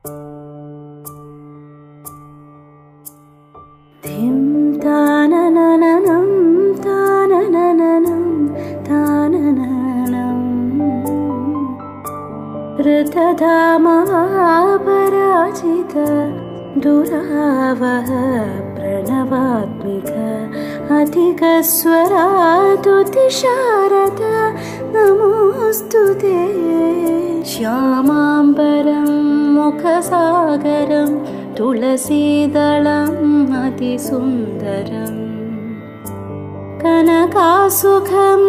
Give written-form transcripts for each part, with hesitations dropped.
धिं ताननननं ताननननं तानननं ऋतधामपराजित दुरावह प्रणवात्मिक अधिकस्वरातुतिशारद नमोऽस्तु ते श्यामाम्बरं मुखसागरं तुलसीदलम् अतिसुन्दरं कनकासुखं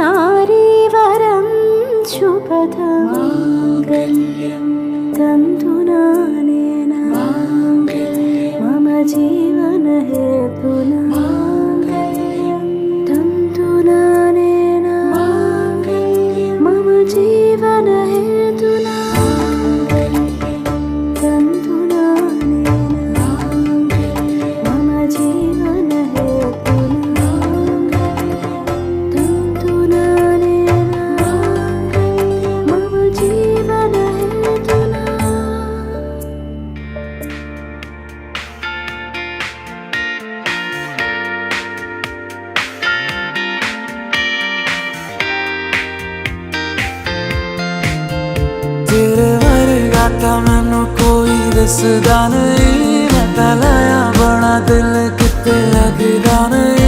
नारीवरं शुभदं माङ्गल्यं तन्तुनानेन मम जीवनहेतुना माङ्गल्यं तन्तुनानेन मम जीवनहेतुना तेरे वर्गा था मैनू कोई दसदा नहीं, मैं तां लाया बड़ा दिल किते लगदा नहीं।